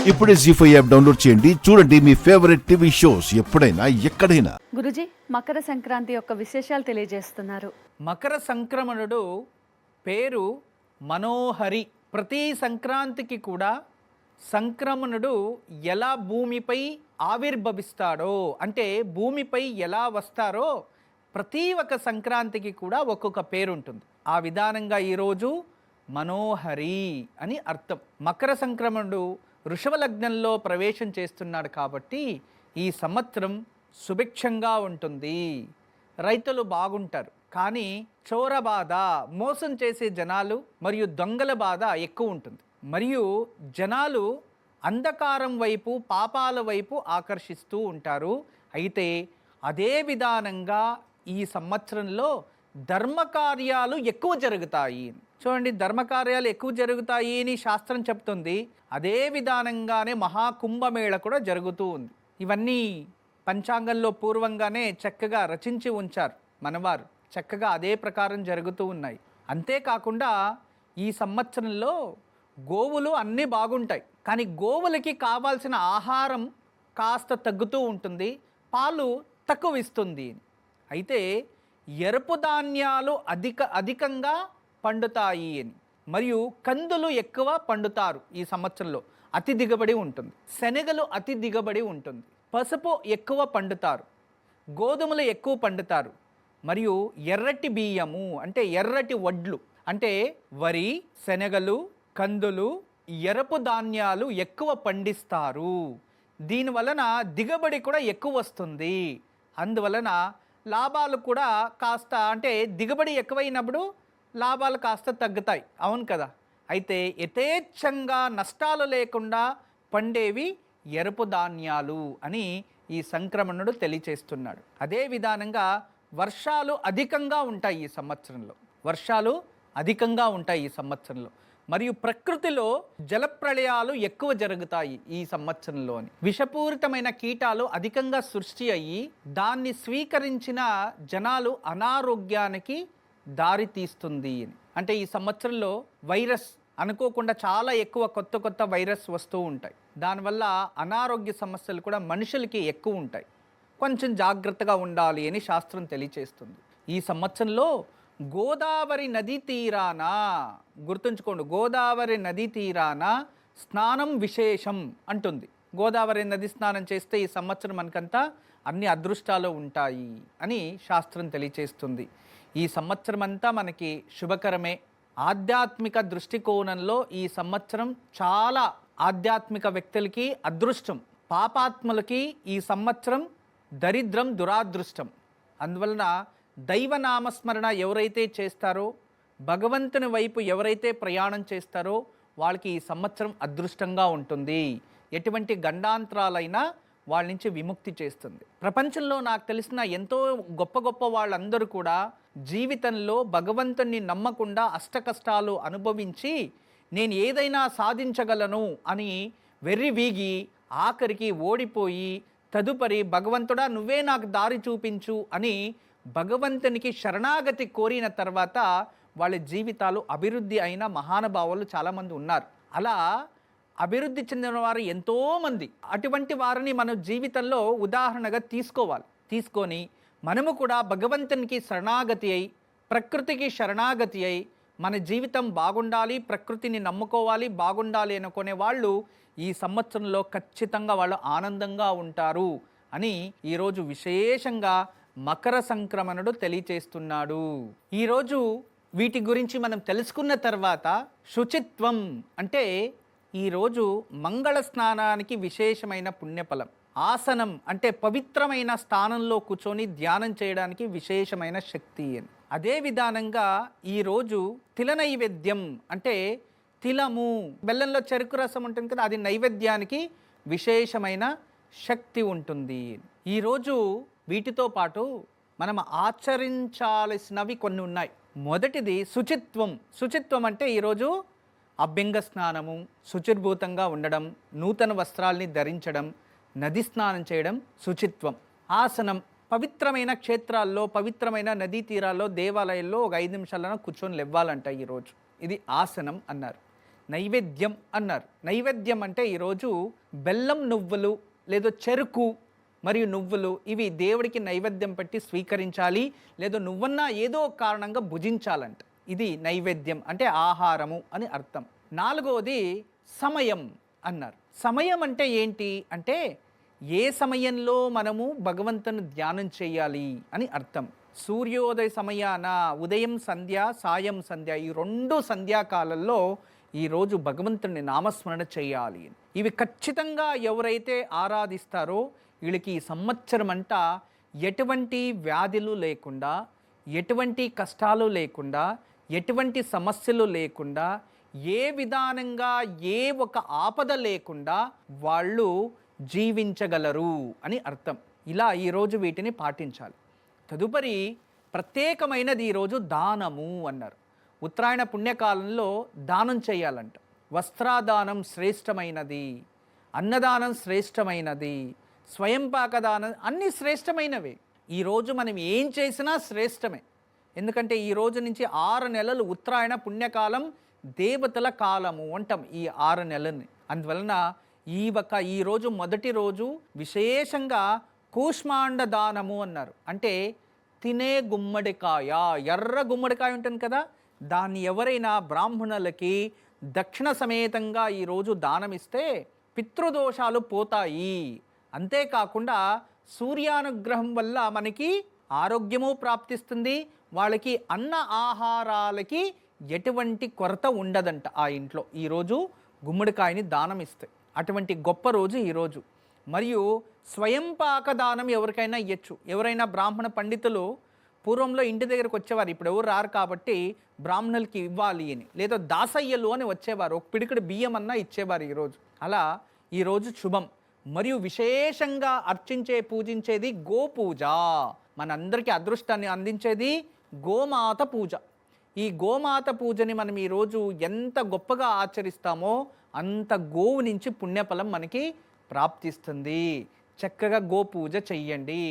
ఇప్పుడే జీ5 app download చేయండి. చూడండి మీ ఫేవరెట్ టీవీ షోస్ ఎప్పుడైనా ఎక్కడైనా. గురుజీ, మకర సంక్రాంతి యొక్క విశేషాలు తెలియజేస్తున్నారు. మకర సంక్రమణుడు పేరు మనోహరి. ప్రతి సంక్రాంతికి కూడా సంక్రమణుడు ఎలా భూమిపై ఆవిర్భవిస్తాడో, అంటే భూమిపై ఎలా వస్తారో ప్రతి ఒక్క సంక్రాంతికి కూడా ఒక్కొక్క పేరు ఉంటుంది. ఆ విధానంగా ఈరోజు మనోహరి అని అర్థం. మకర సంక్రమణుడు వృషభ లగ్నంలో ప్రవేశం చేస్తున్నాడు కాబట్టి ఈ సంవత్సరం సుభిక్షంగా ఉంటుంది. రైతులు బాగుంటారు. కానీ చోర బాధ, మోసం చేసే జనాలు మరియు దొంగల బాధ ఎక్కువ ఉంటుంది. మరియు జనాలు అంధకారం వైపు, పాపాల వైపు ఆకర్షిస్తూ ఉంటారు. అయితే అదే విధానంగా ఈ సంవత్సరంలో ధర్మకార్యాలు ఎక్కువ జరుగుతాయి. చూడండి, ధర్మకార్యాలు ఎక్కువ జరుగుతాయి అని శాస్త్రం చెప్తుంది. అదే విధానంగానే మహాకుంభమేళ కూడా జరుగుతూ ఉంది. ఇవన్నీ పంచాంగంలో పూర్వంగానే చక్కగా రచించి ఉంచారు మనవారు. చక్కగా అదే ప్రకారం జరుగుతూ ఉన్నాయి. అంతేకాకుండా ఈ సంవత్సరంలో గోవులు అన్నీ బాగుంటాయి. కానీ గోవులకి కావాల్సిన ఆహారం కాస్త తగ్గుతూ ఉంటుంది, పాలు తక్కువ ఇస్తుంది. అయితే ఎరుపు ధాన్యాలు అధికంగా పండుతాయి అని, మరియు కందులు ఎక్కువ పండుతారు. ఈ సంవత్సరంలో అతి దిగుబడి ఉంటుంది. శనగలు అతి దిగుబడి ఉంటుంది. పసుపు ఎక్కువ పండుతారు. గోధుమలు ఎక్కువ పండుతారు. మరియు ఎర్రటి బియ్యము అంటే ఎర్రటి వడ్లు అంటే వరి, శనగలు, కందులు, ఎరుపు ధాన్యాలు ఎక్కువ పండిస్తారు. దీనివలన దిగుబడి కూడా ఎక్కువ వస్తుంది. అందువలన లాభాలు కూడా కాస్త, అంటే దిగుబడి ఎక్కువైనప్పుడు లాభాలు కాస్త తగ్గుతాయి. అవును కదా. అయితే యథేచ్ఛంగా నష్టాలు లేకుండా పండేవి ఎరుపు ధాన్యాలు అని ఈ సంక్రమణుడు తెలియచేస్తున్నాడు. అదే విధానంగా వర్షాలు అధికంగా ఉంటాయి ఈ సంవత్సరంలో. వర్షాలు అధికంగా ఉంటాయి ఈ సంవత్సరంలో. మరియు ప్రకృతిలో జలప్రళయాలు ఎక్కువ జరుగుతాయి ఈ సంవత్సరంలోని. విషపూరితమైన కీటాలు అధికంగా సృష్టి అయ్యి దాన్ని స్వీకరించిన జనాలు అనారోగ్యానికి దారి తీస్తుంది అని. అంటే ఈ సంవత్సరంలో వైరస్ అనుకోకుండా చాలా ఎక్కువ కొత్త వైరస్ వస్తూ ఉంటాయి. దానివల్ల అనారోగ్య సమస్యలు కూడా మనుషులకి ఎక్కువ ఉంటాయి. కొంచెం జాగ్రత్తగా ఉండాలి అని శాస్త్రం తెలియచేస్తుంది. ఈ సంవత్సరంలో గోదావరి నదీ తీరాన, గుర్తుంచుకోండి, గోదావరి నదీ తీరాన స్నానం విశేషం అంటుంది. గోదావరి నది స్నానం చేస్తే ఈ సంవత్సరం మనకంతా అన్ని అదృష్టాలు ఉంటాయి అని శాస్త్రం తెలియచేస్తుంది. ఈ సంవత్సరం అంతా మనకి శుభకరమే. ఆధ్యాత్మిక దృష్టికోణంలో ఈ సంవత్సరం చాలా ఆధ్యాత్మిక వ్యక్తులకి అదృష్టం, పాపాత్ములకి ఈ సంవత్సరం దరిద్రం, దురాదృష్టం. అందువలన దైవనామస్మరణ ఎవరైతే చేస్తారో, భగవంతుని వైపు ఎవరైతే ప్రయాణం చేస్తారో వాళ్ళకి ఈ సంవత్సరం అదృష్టంగా ఉంటుంది. ఎటువంటి గండాంతరాలైనా వాళ్ళ నుంచి విముక్తి చేస్తుంది. ప్రపంచంలో నాకు తెలిసిన ఎంతో గొప్ప వాళ్ళందరూ కూడా జీవితంలో భగవంతుని నమ్మకుండా అష్టకష్టాలు అనుభవించి నేను ఏదైనా సాధించగలను అని వెర్రివీగి ఆఖరికి ఓడిపోయి తదుపరి భగవంతుడా నువ్వే నాకు దారి చూపించు అని భగవంతునికి శరణాగతి కోరిన తర్వాత వాళ్ళ జీవితాలు అభివృద్ధి అయిన మహానుభావులు చాలామంది ఉన్నారు. అలా అభివృద్ధి చెందిన వారు ఎంతోమంది. అటువంటి వారిని మన జీవితంలో ఉదాహరణగా తీసుకొని మనము కూడా భగవంతునికి శరణాగతి అయి, ప్రకృతికి శరణాగతి అయి మన జీవితం బాగుండాలి, ప్రకృతిని నమ్ముకోవాలి, బాగుండాలి అనుకునే వాళ్ళు ఈ సంవత్సరంలో ఖచ్చితంగా వాళ్ళు ఆనందంగా ఉంటారు అని ఈరోజు విశేషంగా మకర సంక్రమణుడు తెలియచేస్తున్నాడు. ఈరోజు వీటి గురించి మనం తెలుసుకున్న తర్వాత శుచిత్వం అంటే ఈరోజు మంగళ స్నానానికి విశేషమైన పుణ్యఫలం. ఆసనం అంటే పవిత్రమైన స్థానంలో కూర్చొని ధ్యానం చేయడానికి విశేషమైన శక్తి అని. అదే విధానంగా ఈరోజు తిల నైవేద్యం అంటే తిలము, బెల్లంలో చెరుకు రసం ఉంటుంది కదా, అది నైవేద్యానికి విశేషమైన శక్తి ఉంటుంది. ఈరోజు వీటితో పాటు మనం ఆచరించాల్సినవి కొన్ని ఉన్నాయి. మొదటిది శుచిత్వం. శుచిత్వం అంటే ఈరోజు అభ్యంగ స్నానము, శుచిర్భూతంగా ఉండడం, నూతన వస్త్రాల్ని ధరించడం, నది స్నానం చేయడం శుచిత్వం. ఆసనం, పవిత్రమైన క్షేత్రాల్లో, పవిత్రమైన నదీ తీరాల్లో, దేవాలయాల్లో ఒక 5 నిమిషాలను కూర్చొని లేవ్వాలంట ఈరోజు. ఇది ఆసనం అన్నారు. నైవేద్యం అన్నారు. నైవేద్యం అంటే ఈరోజు బెల్లం నువ్వులు లేదా చెరుకు మరియు నువ్వులు ఇవి దేవుడికి నైవేద్యం పెట్టి స్వీకరించాలి, లేదా నువ్వన్నా ఏదో కారణంగా భుజించాలంట. ఇది నైవేద్యం అంటే ఆహారము అని అర్థం. నాలుగవది సమయం అన్నారు. సమయం అంటే ఏంటి అంటే ఏ సమయంలో మనము భగవంతుని ధ్యానం చేయాలి అని అర్థం. సూర్యోదయ సమయాన ఉదయం సంధ్య, సాయం సంధ్య, ఈ 2 సంధ్యాకాలంలో ఈరోజు భగవంతుని నామస్మరణ చేయాలి. ఇవి ఖచ్చితంగా ఎవరైతే ఆరాధిస్తారో వీళ్ళకి ఈ సంవత్సరం అంతా ఎటువంటి వ్యాధులు లేకుండా, ఎటువంటి కష్టాలు లేకుండా, ఎటువంటి సమస్యలు లేకుండా, ఏ విధానంగా ఏ ఒక ఆపద లేకుండా వాళ్ళు జీవించగలరు అని అర్థం. ఇలా ఈరోజు వీటిని పాటించాలి. తదుపరి ప్రత్యేకమైనది ఈరోజు దానము అన్నారు. ఉత్తరాయణ పుణ్యకాలంలో దానం చేయాలంట. వస్త్రాదానం శ్రేష్టమైనది, అన్నదానం శ్రేష్టమైనది, స్వయంపాక దానం అన్నీ శ్రేష్టమైనవి. ఈరోజు మనం ఏం చేసినా శ్రేష్టమే. ఎందుకంటే ఈ రోజు నుంచి 6 నెలలు ఉత్తరాయణ పుణ్యకాలం, దేవతల కాలము అంటాం ఈ 6 నెలల్ని. అందువలన ఈరోజు మొదటి రోజు విశేషంగా కూష్మాండ దానము అన్నారు. అంటే తినే గుమ్మడికాయ, ఎర్ర గుమ్మడికాయ ఉంటుంది కదా, దాన్ని ఎవరైనా బ్రాహ్మణులకి దక్షిణ సమేతంగా ఈరోజు దానం ఇస్తే పితృదోషాలు పోతాయి. అంతేకాకుండా సూర్యానుగ్రహం వల్ల మనకి ఆరోగ్యము ప్రాప్తిస్తుంది, వాళ్ళకి అన్న ఆహారాలకి ఎటువంటి కొరత ఉండదంట ఆ ఇంట్లో ఈరోజు గుమ్మడికాయని దానం ఇస్తే. అటువంటి గొప్ప రోజు ఈరోజు. మరియు స్వయంపాక దానం ఎవరికైనా ఇవ్వచ్చు. ఎవరైనా బ్రాహ్మణ పండితులు పూర్వంలో ఇంటి దగ్గరకు వచ్చేవారు, ఇప్పుడు ఎవరు రారు కాబట్టి బ్రాహ్మణులకి ఇవ్వాలి అని, లేదా దాసయ్యలు అని వచ్చేవారు, ఒక పిడికిడి బియ్యం అన్నా ఇచ్చేవారు ఈరోజు. అలా ఈరోజు శుభం. మరియు విశేషంగా పూజించేది గోపూజ. మనందరికీ అదృష్టాన్ని అందించేది గోమాత పూజ. ఈ గోమాత పూజని మనం ఈరోజు ఎంత గొప్పగా ఆచరిస్తామో అంత గోవు నుంచి పుణ్యఫలం మనకి ప్రాప్తిస్తుంది. చక్కగా గోపూజ చెయ్యండి.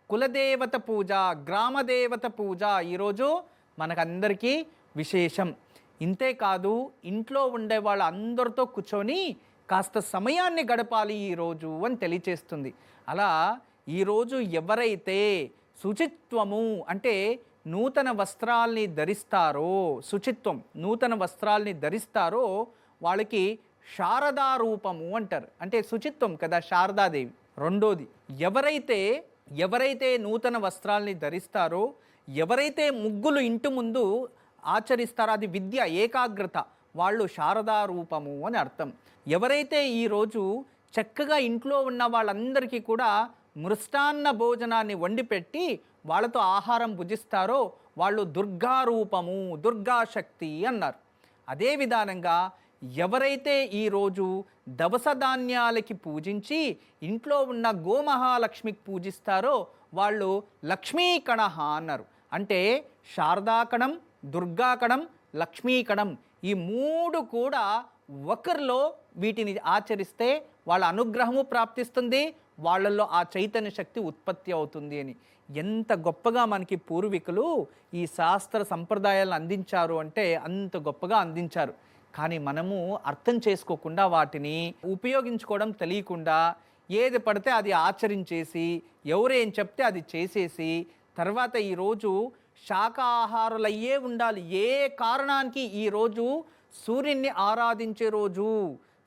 కులదేవత పూజ, గ్రామదేవత పూజ ఈరోజు మనకందరికీ విశేషం. ఇంతేకాదు ఇంట్లో ఉండే వాళ్ళందరితో కూర్చొని కాస్త సమయాన్ని గడపాలి ఈరోజు అని తెలియచేస్తుంది. అలా ఈరోజు ఎవరైతే శుచిత్వము అంటే నూతన వస్త్రాల్ని ధరిస్తారో, శుచిత్వం నూతన వస్త్రాల్ని ధరిస్తారో వాళ్ళకి శారదా రూపము అంటారు. అంటే శుచిత్వం కదా శారదాదేవి. రెండోది ఎవరైతే నూతన వస్త్రాల్ని ధరిస్తారో, ఎవరైతే ముగ్గులు ఇంటి ముందు ఆచరిస్తారో అది విద్య, ఏకాగ్రత, వాళ్ళు శారదా రూపము అని అర్థం. ఎవరైతే ఈరోజు చక్కగా ఇంట్లో ఉన్న వాళ్ళందరికీ కూడా మృష్టాన్న భోజనాన్ని వండి పెట్టి వాళ్ళతో ఆహారం భుజిస్తారో వాళ్ళు దుర్గా రూపము, దుర్గాశక్తి అన్నారు. అదే విధానంగా ఎవరైతే ఈరోజు దవస ధాన్యాలకి పూజించి ఇంట్లో ఉన్న గోమహాలక్ష్మికి పూజిస్తారో వాళ్ళు లక్ష్మీకణః అన్నారు. అంటే శారదాకణం, దుర్గాకణం, లక్ష్మీకణం ఈ 3 కూడా ఒకరిలో వీటిని ఆచరిస్తే వాళ్ళ అనుగ్రహము ప్రాప్తిస్తుంది, వాళ్ళల్లో ఆ చైతన్య శక్తి ఉత్పత్తి అవుతుంది అని. ఎంత గొప్పగా మనకి పూర్వీకులు ఈ శాస్త్ర సంప్రదాయాలను అందించారు అంటే అంత గొప్పగా అందించారు. కానీ మనము అర్థం చేసుకోకుండా వాటిని ఉపయోగించుకోవడం తెలియకుండా ఏది పడితే అది ఆచరించేసి ఎవరేం చెప్తే అది చేసేసి తర్వాత ఈరోజు శాకాహారులయ్యే ఉండాలి. ఏ కారణానికి ఈరోజు సూర్యున్ని ఆరాధించే రోజు,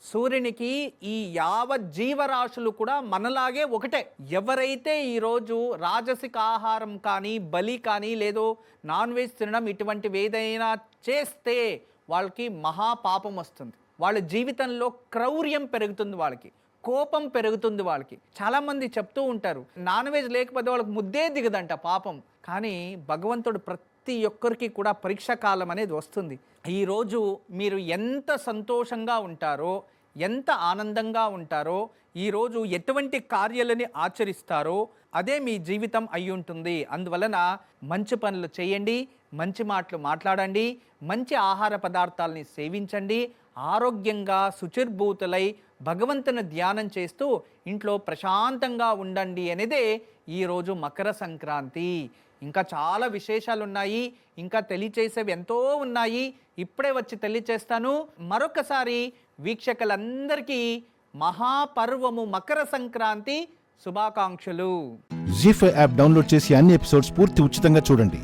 సూర్యునికి ఈ యావత్ జీవరాశులు కూడా మనలాగే ఒకటే. ఎవరైతే ఈరోజు రాజసిక ఆహారం కానీ, బలి కానీ, లేదో నాన్ వెజ్ తినడం ఇటువంటివి ఏదైనా చేస్తే వాళ్ళకి మహాపాపం వస్తుంది. వాళ్ళ జీవితంలో క్రౌర్యం పెరుగుతుంది, వాళ్ళకి కోపం పెరుగుతుంది. వాళ్ళకి చాలామంది చెప్తూ ఉంటారు నాన్ వెజ్ లేకపోతే వాళ్ళకి ముద్దే దిగదంట పాపం. కానీ భగవంతుడు ప్రతి ఒక్కరికి కూడా పరీక్ష కాలం అనేది వస్తుంది. ఈరోజు మీరు ఎంత సంతోషంగా ఉంటారో, ఎంత ఆనందంగా ఉంటారో, ఈరోజు ఎటువంటి కార్యాలని ఆచరిస్తారో అదే మీ జీవితం అయి ఉంటుంది. అందువలన మంచి పనులు చేయండి, మంచి మాటలు మాట్లాడండి, మంచి ఆహార పదార్థాలని సేవించండి, ఆరోగ్యంగా శుచిర్భూతులై భగవంతుని ధ్యానం చేస్తూ ఇంట్లో ప్రశాంతంగా ఉండండి అనేదే ఈరోజు మకర సంక్రాంతి. ఇంకా చాలా విశేషాలు ఉన్నాయి, ఇంకా తెలియచేసేవి ఎంతో ఉన్నాయి. ఇప్పుడే వచ్చి తెలియచేస్తాను. మరొకసారి వీక్షకులందరికీ మహాపర్వము మకర సంక్రాంతి శుభాకాంక్షలు. జీ5 యాప్ డౌన్లోడ్ చేసి అన్ని ఎపిసోడ్స్ పూర్తి ఉచితంగా చూడండి.